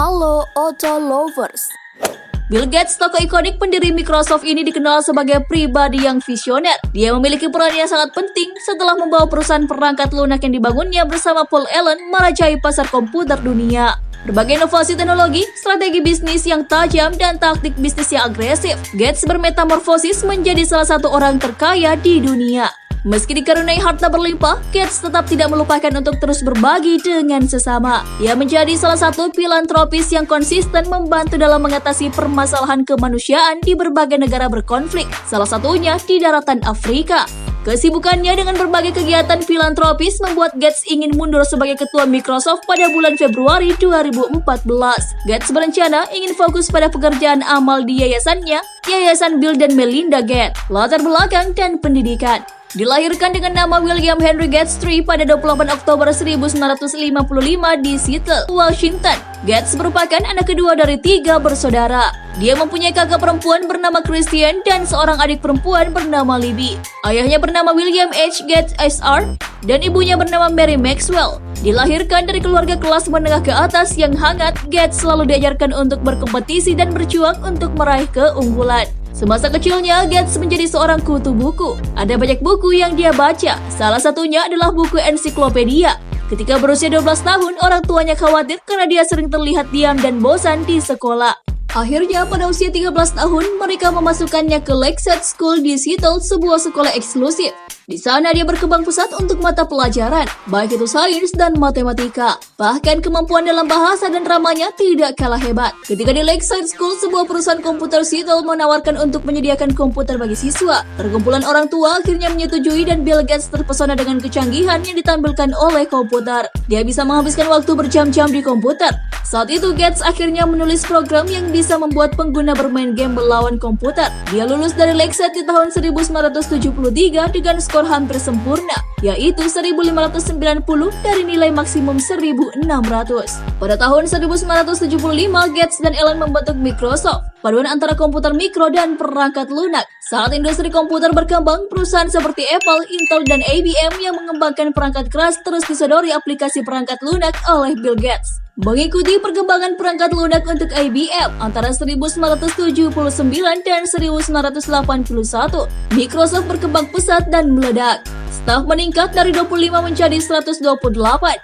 Halo Auto Lovers. Bill Gates, tokoh ikonik pendiri Microsoft ini dikenal sebagai pribadi yang visioner. Dia memiliki peran yang sangat penting setelah membawa perusahaan perangkat lunak yang dibangunnya bersama Paul Allen merajai pasar komputer dunia. Berbagai inovasi teknologi, strategi bisnis yang tajam, dan taktik bisnis yang agresif, Gates bermetamorfosis menjadi salah satu orang terkaya di dunia. Meski dikaruniai harta berlimpah, Gates tetap tidak melupakan untuk terus berbagi dengan sesama. Ia menjadi salah satu filantropis yang konsisten membantu dalam mengatasi permasalahan kemanusiaan di berbagai negara berkonflik, salah satunya di daratan Afrika. Kesibukannya dengan berbagai kegiatan filantropis membuat Gates ingin mundur sebagai ketua Microsoft pada bulan Februari 2014. Gates berencana ingin fokus pada pekerjaan amal di yayasannya, Yayasan Bill dan Melinda Gates, latar belakang dan pendidikan. Dilahirkan dengan nama William Henry Gates III pada 28 Oktober 1955 di Seattle, Washington. Gates merupakan anak kedua dari 3 bersaudara. Dia mempunyai kakak perempuan bernama Christian dan seorang adik perempuan bernama Libby. Ayahnya bernama William H. Gates Sr. dan ibunya bernama Mary Maxwell. Dilahirkan dari keluarga kelas menengah ke atas yang hangat, Gates selalu diajarkan untuk berkompetisi dan berjuang untuk meraih keunggulan. Semasa kecilnya, Gates menjadi seorang kutu buku. Ada banyak buku yang dia baca, salah satunya adalah buku ensiklopedia. Ketika berusia 12 tahun, orang tuanya khawatir karena dia sering terlihat diam dan bosan di sekolah. Akhirnya, pada usia 13 tahun, mereka memasukkannya ke Lakeside School di Seattle, sebuah sekolah eksklusif. Di sana dia berkembang pesat untuk mata pelajaran, baik itu sains dan matematika. Bahkan kemampuan dalam bahasa dan ramanya tidak kalah hebat. Ketika di Lakeside School, sebuah perusahaan komputer Seattle menawarkan untuk menyediakan komputer bagi siswa. Perkumpulan orang tua akhirnya menyetujui dan Bill Gates terpesona dengan kecanggihan yang ditampilkan oleh komputer. Dia bisa menghabiskan waktu berjam-jam di komputer. Saat itu Gates akhirnya menulis program yang bisa membuat pengguna bermain game melawan komputer. Dia lulus dari Lakeside di tahun 1973 dengan skor hampir sempurna, yaitu 1590 dari nilai maksimum 1600. Pada tahun 1975, Gates dan Allen membentuk Microsoft, paduan antara komputer mikro dan perangkat lunak. Saat industri komputer berkembang, perusahaan seperti Apple, Intel, dan IBM yang mengembangkan perangkat keras terus disodori aplikasi perangkat lunak oleh Bill Gates. Mengikuti perkembangan perangkat lunak untuk IBM antara 1979 dan 1981, Microsoft berkembang pesat dan meledak. Staf meningkat dari 25 menjadi 128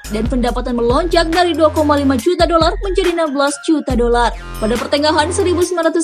dan pendapatan melonjak dari 2,5 juta dolar menjadi 16 juta dolar. Pada pertengahan 1981,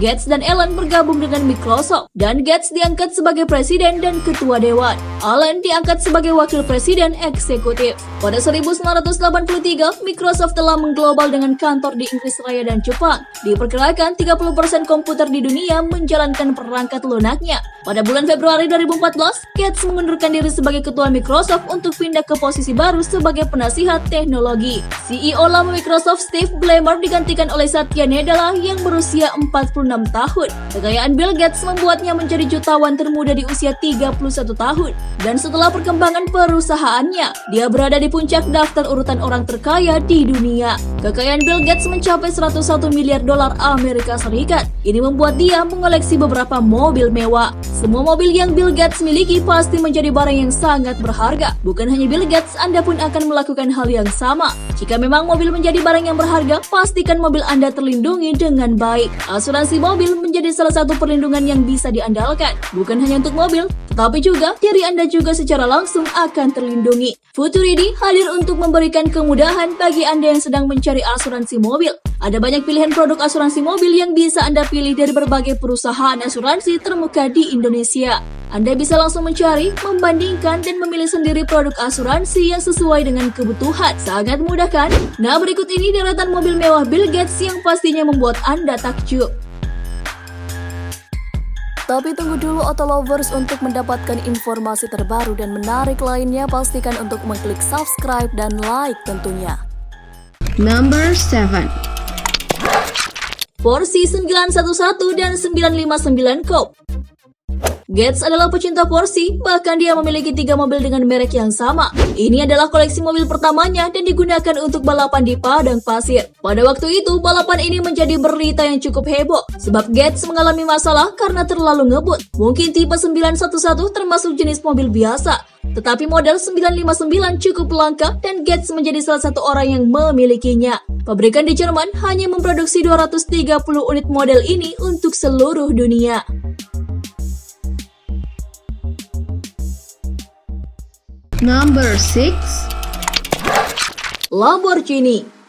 Gates dan Allen bergabung dengan Microsoft dan Gates diangkat sebagai presiden dan ketua dewan. Allen diangkat sebagai wakil presiden eksekutif. Pada 1983, Microsoft telah mengglobal dengan kantor di Inggris Raya dan Jepang. Diperkirakan 30% komputer di dunia menjalankan perangkat lunaknya. Pada bulan Februari 2014, Gates mengundurkan diri sebagai ketua Microsoft untuk pindah ke posisi baru sebagai penasihat teknologi. CEO lama Microsoft Steve Ballmer digantikan oleh Satya Nadella yang berusia 46 tahun. Kekayaan Bill Gates membuatnya menjadi jutawan termuda di usia 31 tahun. Dan setelah perkembangan perusahaannya, dia berada di puncak daftar urutan orang terkaya di dunia. Kekayaan Bill Gates mencapai 101 miliar dolar Amerika Serikat. Ini membuat dia mengoleksi beberapa mobil mewah. Semua mobil yang Bill Gates miliki pasti menjadi barang yang sangat berharga. Bukan hanya Bill Gates, Anda pun akan melakukan hal yang sama. Jika memang mobil menjadi barang yang berharga, pastikan mobil Anda terlindungi dengan baik. Asuransi mobil menjadi salah satu perlindungan yang bisa diandalkan. Bukan hanya untuk mobil, tetapi juga diri Anda juga secara langsung akan terlindungi. Futuridi hadir untuk memberikan kemudahan bagi Anda yang sedang mencari asuransi mobil. Ada banyak pilihan produk asuransi mobil yang bisa Anda pilih dari berbagai perusahaan asuransi termuka di Indonesia. Anda bisa langsung mencari, membandingkan, dan memilih sendiri produk asuransi yang sesuai dengan kebutuhan. Sangat mudah kan? Nah, berikut ini deretan mobil mewah Bill Gates yang pastinya membuat Anda takjub. Tapi tunggu dulu Auto Lovers, untuk mendapatkan informasi terbaru dan menarik lainnya, pastikan untuk mengklik subscribe dan like tentunya. Number 7. Porsche 911 dan 959 Coupe. Gates adalah pecinta Porsche, bahkan dia memiliki 3 mobil dengan merek yang sama. Ini adalah koleksi mobil pertamanya dan digunakan untuk balapan di padang pasir. Pada waktu itu, balapan ini menjadi berita yang cukup heboh, sebab Gates mengalami masalah karena terlalu ngebut. Mungkin tipe 911 termasuk jenis mobil biasa, tetapi model 959 cukup langka dan Gates menjadi salah satu orang yang memilikinya. Pabrikan di Jerman hanya memproduksi 230 unit model ini untuk seluruh dunia. Number 6. Lamborghini.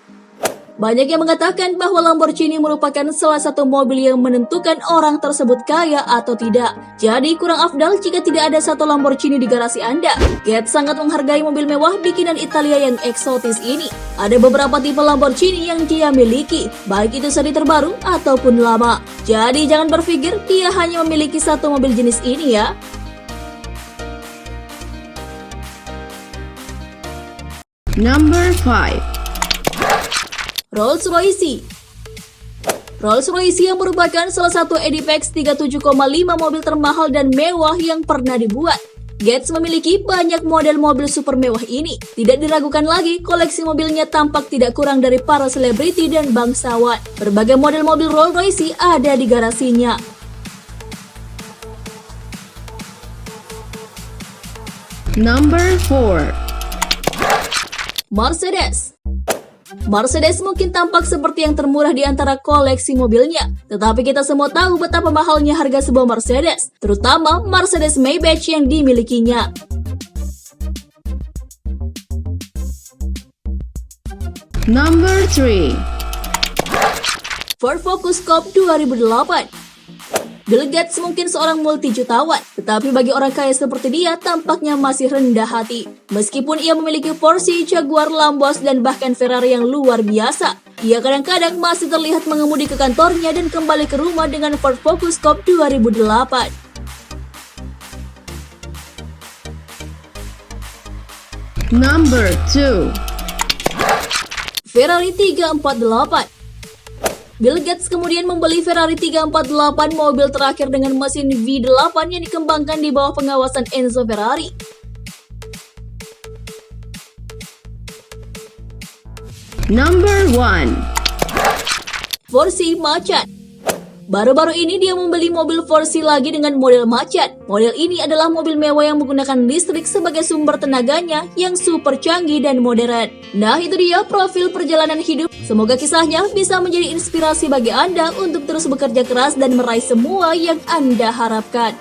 Banyak yang mengatakan bahwa Lamborghini merupakan salah satu mobil yang menentukan orang tersebut kaya atau tidak. Jadi kurang afdal jika tidak ada satu Lamborghini di garasi Anda. Gates sangat menghargai mobil mewah bikinan Italia yang eksotis ini. Ada beberapa tipe Lamborghini yang dia miliki, baik itu seri terbaru ataupun lama. Jadi jangan berpikir dia hanya memiliki satu mobil jenis ini ya. Number 5. Rolls-Royce. Rolls-Royce yang merupakan salah satu Edipex 37,5 mobil termahal dan mewah yang pernah dibuat. Gates memiliki banyak model mobil super mewah ini. Tidak diragukan lagi, koleksi mobilnya tampak tidak kurang dari para selebriti dan bangsawan. Berbagai model mobil Rolls-Royce ada di garasinya. Number 4. Mercedes. Mercedes mungkin tampak seperti yang termurah di antara koleksi mobilnya, tetapi kita semua tahu betapa mahalnya harga sebuah Mercedes, terutama Mercedes Maybach yang dimilikinya. Number 3. Ford Focus Coupe 2008. Bill Gates mungkin seorang multi-jutawan, tetapi bagi orang kaya seperti dia tampaknya masih rendah hati. Meskipun ia memiliki Porsche, Jaguar, Lambos, dan bahkan Ferrari yang luar biasa, ia kadang-kadang masih terlihat mengemudi ke kantornya dan kembali ke rumah dengan Ford Focus Coupe 2008. Number 2. Ferrari 348. Bill Gates kemudian membeli Ferrari 348, mobil terakhir dengan mesin V8 yang dikembangkan di bawah pengawasan Enzo Ferrari. Number 1. Porsche Macan. Baru-baru ini dia membeli mobil Porsche lagi dengan model Macan. Model ini adalah mobil mewah yang menggunakan listrik sebagai sumber tenaganya yang super canggih dan modern. Nah, itu dia profil perjalanan hidup. Semoga kisahnya bisa menjadi inspirasi bagi Anda untuk terus bekerja keras dan meraih semua yang Anda harapkan.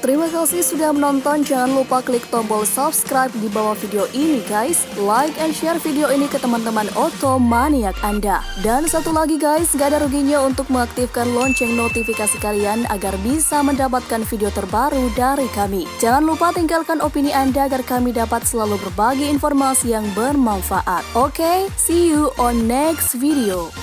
Terima kasih sudah menonton, jangan lupa klik tombol subscribe di bawah video ini guys. Like and share video ini ke teman-teman otomaniak Anda. Dan satu lagi guys, gak ada ruginya untuk mengaktifkan lonceng notifikasi kalian agar bisa mendapatkan video terbaru dari kami. Jangan lupa tinggalkan opini Anda agar kami dapat selalu berbagi informasi yang bermanfaat. Oke, see you on next video.